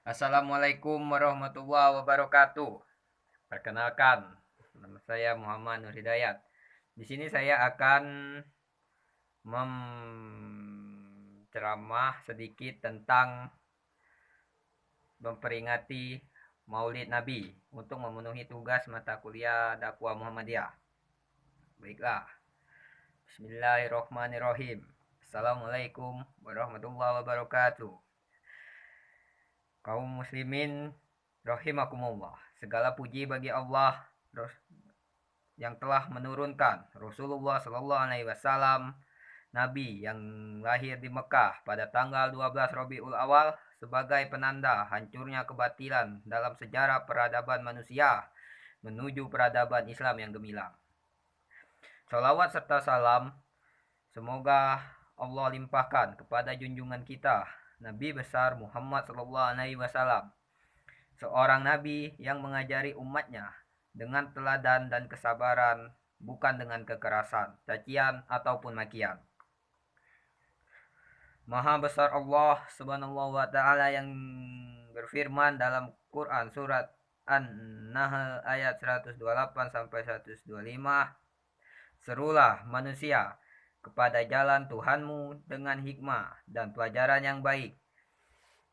Assalamualaikum warahmatullahi wabarakatuh. Perkenalkan, nama saya Muhammad Nur Hidayat. Di sini saya akan menceramah sedikit tentang memperingati Maulid Nabi untuk memenuhi tugas mata kuliah dakwah Muhammadiyah. Baiklah. Bismillahirrahmanirrahim. Assalamualaikum warahmatullahi wabarakatuh. Kaum muslimin rahimakumullah. Segala puji bagi Allah yang telah menurunkan Rasulullah Shallallahu Alaihi Wasallam, Nabi yang lahir di Mekah pada tanggal 12 Rabiul Awal sebagai penanda hancurnya kebatilan dalam sejarah peradaban manusia menuju peradaban Islam yang gemilang. Salawat serta salam semoga Allah limpahkan kepada junjungan kita Nabi besar Muhammad Shallallahu Alaihi Wasallam, seorang nabi yang mengajari umatnya dengan teladan dan kesabaran, bukan dengan kekerasan, cacian, ataupun makian. Maha besar Allah subhanahu wa ta'ala yang berfirman dalam Quran surat An-Nahl ayat 128 sampai 125. Serulah manusia kepada jalan Tuhanmu dengan hikmah dan pelajaran yang baik,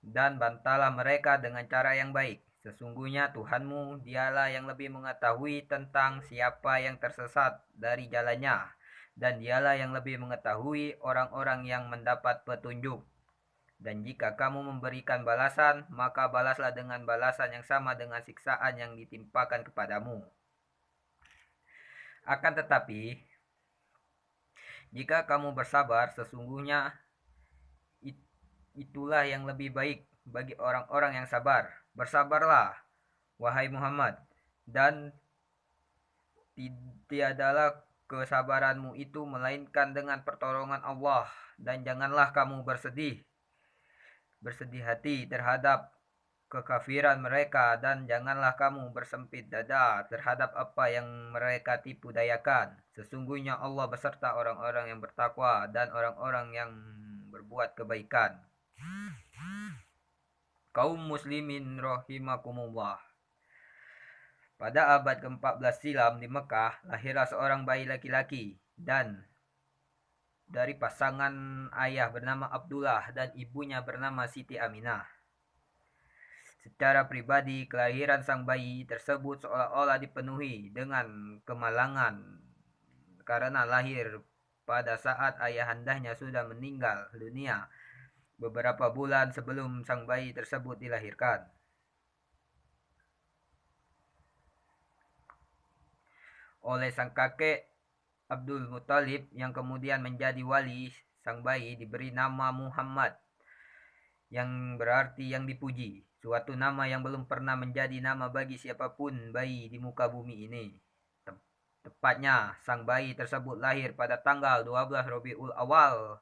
dan bantalah mereka dengan cara yang baik. Sesungguhnya Tuhanmu dialah yang lebih mengetahui tentang siapa yang tersesat dari jalannya, dan dialah yang lebih mengetahui orang-orang yang mendapat petunjuk. Dan jika kamu memberikan balasan, maka balaslah dengan balasan yang sama dengan siksaan yang ditimpakan kepadamu. Akan tetapi, jika kamu bersabar, sesungguhnya itulah yang lebih baik bagi orang-orang yang sabar. Bersabarlah, wahai Muhammad, dan tiadalah kesabaranmu itu melainkan dengan pertolongan Allah, dan janganlah kamu bersedih hati terhadap kekafiran mereka, dan janganlah kamu bersempit dada terhadap apa yang mereka tipu dayakan. Sesungguhnya Allah beserta orang-orang yang bertakwa dan orang-orang yang berbuat kebaikan. Kaum muslimin rahimakumullah. Pada abad ke-14 silam di Mekah, lahirlah seorang bayi laki-laki dan dari pasangan ayah bernama Abdullah dan ibunya bernama Siti Aminah. Secara pribadi, kelahiran sang bayi tersebut seolah-olah dipenuhi dengan kemalangan karena lahir pada saat ayahandanya sudah meninggal dunia beberapa bulan sebelum sang bayi tersebut dilahirkan. Oleh sang kakek Abdul Muthalib yang kemudian menjadi wali, sang bayi diberi nama Muhammad, yang berarti yang dipuji, suatu nama yang belum pernah menjadi nama bagi siapapun bayi di muka bumi ini. Tepatnya, sang bayi tersebut lahir pada tanggal 12 Rabiul Awal.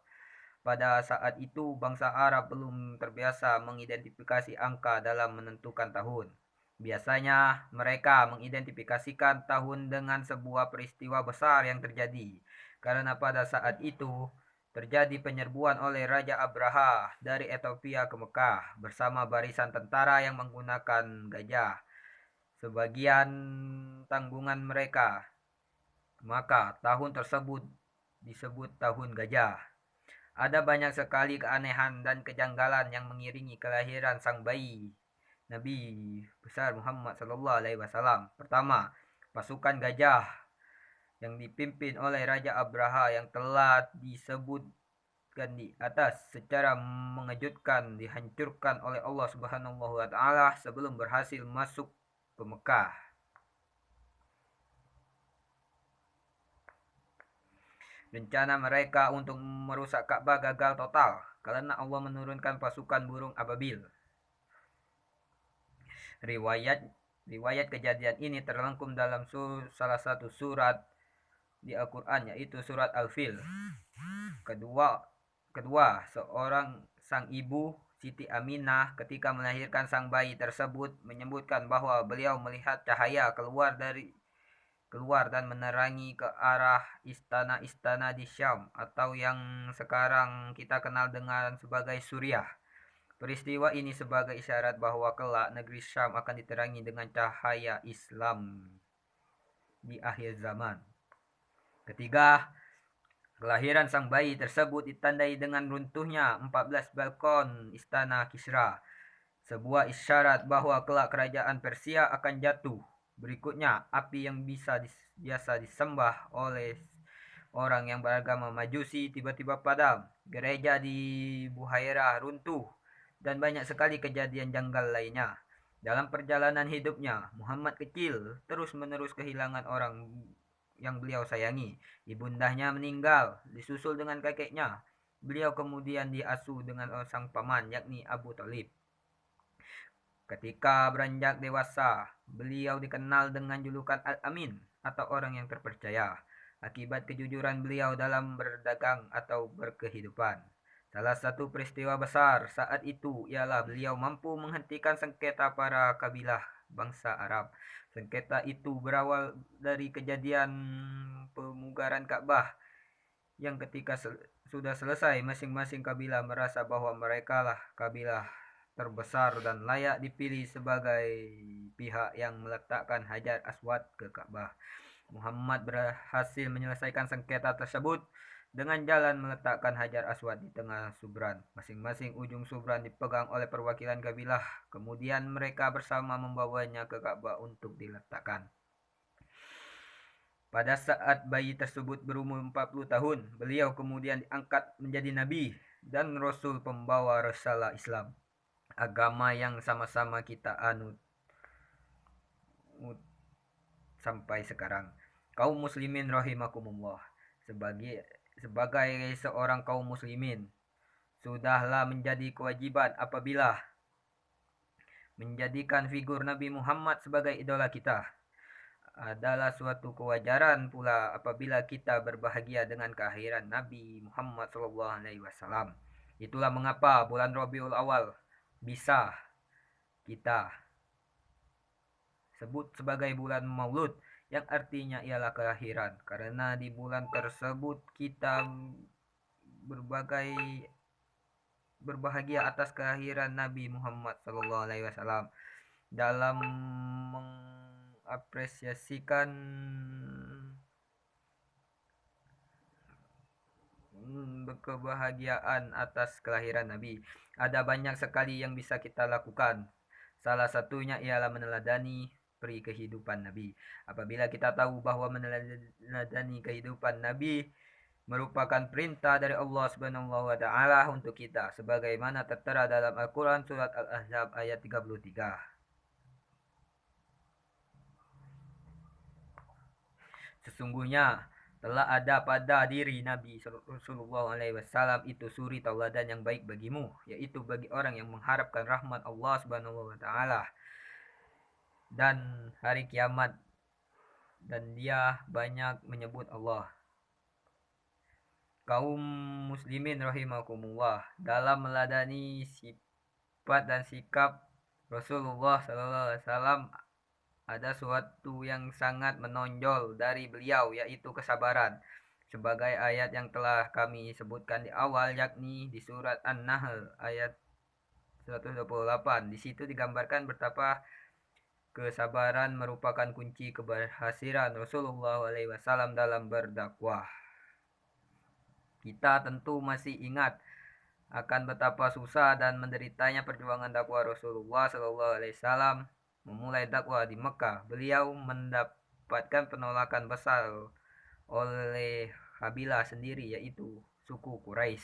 Pada saat itu, bangsa Arab belum terbiasa mengidentifikasi angka dalam menentukan tahun. Biasanya, mereka mengidentifikasikan tahun dengan sebuah peristiwa besar yang terjadi. Karena pada saat itu, terjadi penyerbuan oleh Raja Abraha dari Ethiopia ke Mekah bersama barisan tentara yang menggunakan gajah sebagian tanggungan mereka. Maka tahun tersebut disebut tahun gajah. Ada banyak sekali keanehan dan kejanggalan yang mengiringi kelahiran sang bayi Nabi besar Muhammad Sallallahu Alaihi Wasallam. Pertama, pasukan gajah yang dipimpin oleh Raja Abraha yang telah disebutkan di atas secara mengejutkan dihancurkan oleh Allah Subhanahu wa taala sebelum berhasil masuk ke Mekah. Rencana mereka untuk merusak Ka'bah gagal total karena Allah menurunkan pasukan burung ababil. Riwayat kejadian ini terangkum dalam salah satu surat di Al-Quran, yaitu surat Al-Fil. Kedua, seorang sang ibu Siti Aminah ketika melahirkan sang bayi tersebut menyebutkan bahwa beliau melihat cahaya keluar dan menerangi ke arah istana-istana di Syam atau yang sekarang kita kenal dengan sebagai Suriah. Peristiwa ini sebagai isyarat bahwa kelak negeri Syam akan diterangi dengan cahaya Islam di akhir zaman. Ketiga, kelahiran sang bayi tersebut ditandai dengan runtuhnya 14 balkon istana Kisra, sebuah isyarat bahwa kelak kerajaan Persia akan jatuh. Berikutnya, api yang biasa disembah oleh orang yang beragama Majusi tiba-tiba padam. Gereja di Buhairah runtuh dan banyak sekali kejadian janggal lainnya. Dalam perjalanan hidupnya, Muhammad kecil terus-menerus kehilangan orang yang beliau sayangi. Ibundanya meninggal, disusul dengan kakeknya. Beliau kemudian diasuh dengan sang paman, yakni Abu Talib. Ketika beranjak dewasa, beliau dikenal dengan julukan Al-Amin atau orang yang terpercaya, akibat kejujuran beliau dalam berdagang atau berkehidupan. Salah satu peristiwa besar saat itu ialah beliau mampu menghentikan sengketa para kabilah bangsa Arab. Sengketa itu berawal dari kejadian pemugaran Ka'bah yang ketika sudah selesai, masing-masing kabilah merasa bahwa mereka lah kabilah terbesar dan layak dipilih sebagai pihak yang meletakkan Hajar Aswad ke Ka'bah. Muhammad berhasil menyelesaikan sengketa tersebut dengan jalan meletakkan Hajar Aswad di tengah Subran. Masing-masing ujung Subran dipegang oleh perwakilan kabilah. Kemudian mereka bersama membawanya ke Ka'bah untuk diletakkan. Pada saat bayi tersebut berumur 40 tahun, beliau kemudian diangkat menjadi nabi dan rasul pembawa risalah Islam, agama yang sama-sama kita anut sampai sekarang. Kaum muslimin rahimakumullah, sebagai seorang kaum muslimin, sudahlah menjadi kewajiban apabila menjadikan figur Nabi Muhammad sebagai idola kita. Adalah suatu kewajaran pula apabila kita berbahagia dengan kelahiran Nabi Muhammad SAW. Itulah mengapa bulan Rabiul Awal bisa kita sebut sebagai bulan Maulud, yang artinya ialah kelahiran, karena di bulan tersebut kita berbahagia atas kelahiran Nabi Muhammad SAW. Dalam mengapresiasikan kebahagiaan atas kelahiran Nabi, ada banyak sekali yang bisa kita lakukan. Salah satunya ialah meneladani peri kehidupan Nabi. Apabila kita tahu bahwa meneladani kehidupan Nabi merupakan perintah dari Allah Subhanahu wa taala untuk kita, sebagaimana tertera dalam Al-Qur'an surat Al-Ahzab ayat 33. Sesungguhnya telah ada pada diri Nabi Sallallahu Alaihi Wasallam itu suri tauladan yang baik bagimu, yaitu bagi orang yang mengharapkan rahmat Allah Subhanahu Wa Taala dan hari kiamat, dan dia banyak menyebut Allah. Kaum muslimin rahimakumullah, dalam meladani sifat dan sikap Rasulullah Sallallahu Alaihi Wasallam ada suatu yang sangat menonjol dari beliau, yaitu kesabaran. Sebagai ayat yang telah kami sebutkan di awal, yakni di surat An-Nahl ayat 128. Di situ digambarkan betapa kesabaran merupakan kunci keberhasilan Rasulullah SAW dalam berdakwah. Kita tentu masih ingat akan betapa susah dan menderitanya perjuangan dakwah Rasulullah SAW. Memulai dakwah di Mekah, beliau mendapatkan penolakan besar oleh kabilah sendiri, yaitu suku Quraisy.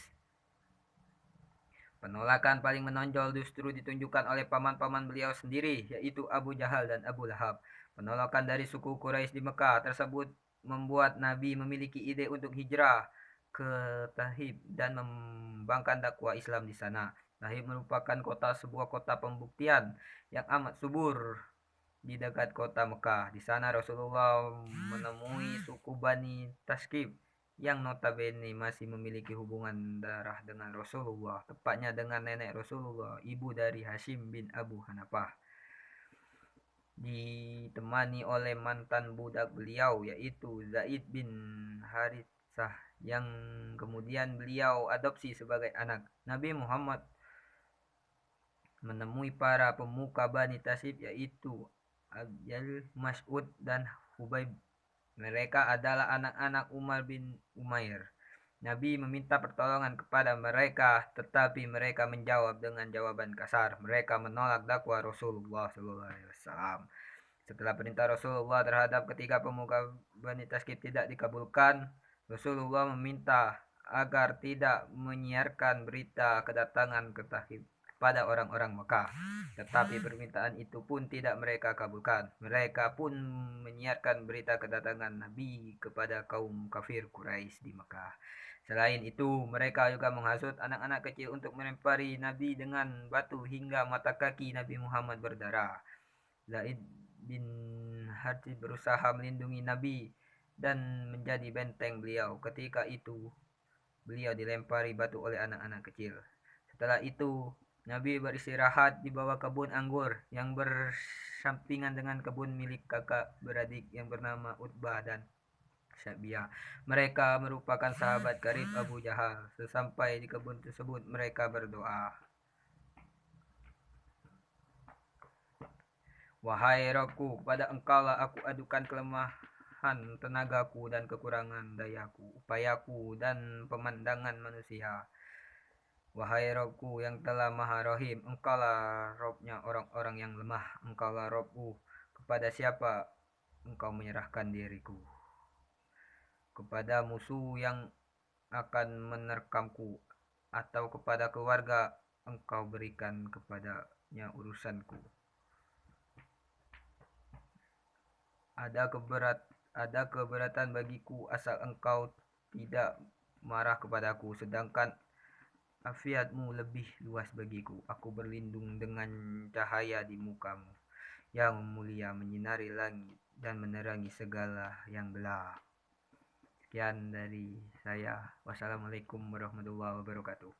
Penolakan paling menonjol justru ditunjukkan oleh paman-paman beliau sendiri, yaitu Abu Jahal dan Abu Lahab. Penolakan dari suku Quraisy di Mekah tersebut membuat Nabi memiliki ide untuk hijrah ke Taif dan mengembangkan dakwah Islam di sana. Taif merupakan sebuah kota pembuktian yang amat subur di dekat kota Mekah. Di sana Rasulullah menemui suku Bani Taskib yang notabene masih memiliki hubungan darah dengan Rasulullah, tepatnya dengan nenek Rasulullah, ibu dari Hashim bin Abu Hanafah. Ditemani oleh mantan budak beliau, yaitu Zaid bin Haritsah, yang kemudian beliau adopsi sebagai anak. Nabi Muhammad menemui para pemuka Bani Tasib yaitu Abdul Mas'ud dan Hubaib. Mereka adalah anak-anak Umar bin Umair. Nabi meminta pertolongan kepada mereka, tetapi mereka menjawab dengan jawaban kasar. Mereka menolak dakwah Rasulullah SAW. Setelah perintah Rasulullah terhadap ketiga pemuka Bani Tasib tidak dikabulkan, Rasulullah meminta agar tidak menyiarkan berita kedatangan kepada orang-orang Mekah. Tetapi permintaan itu pun tidak mereka kabulkan. Mereka pun menyiarkan berita kedatangan Nabi kepada kaum kafir Quraisy di Mekah. Selain itu, mereka juga menghasut anak-anak kecil untuk melempari Nabi dengan batu hingga mata kaki Nabi Muhammad berdarah. Zaid bin Harith berusaha melindungi Nabi dan menjadi benteng beliau. Ketika itu, beliau dilempari batu oleh anak-anak kecil. Setelah itu, Nabi beristirahat di bawah kebun anggur yang bersampingan dengan kebun milik kakak beradik yang bernama Utbah dan Syabiyah. Mereka merupakan sahabat karib Abu Jahal. Sesampai di kebun tersebut, mereka berdoa, "Wahai Rabbku, kepada Engkaulah aku adukan kelemahan tenagaku dan kekurangan dayaku, upayaku dan pemandangan manusia. Wahai Rabbku yang telah Maha Rahim, Engkaulah Rabbnya orang-orang yang lemah. Engkaulah Rabbku, kepada siapa Engkau menyerahkan diriku? Kepada musuh yang akan menerkamku, atau kepada keluarga Engkau berikan kepadanya urusanku. Ada keberatan bagiku asal Engkau tidak marah kepadaku, sedangkan afiatmu lebih luas bagiku. Aku berlindung dengan cahaya di mukamu yang mulia menyinari langit dan menerangi segala yang gelap." Sekian dari saya. Wassalamualaikum warahmatullahi wabarakatuh.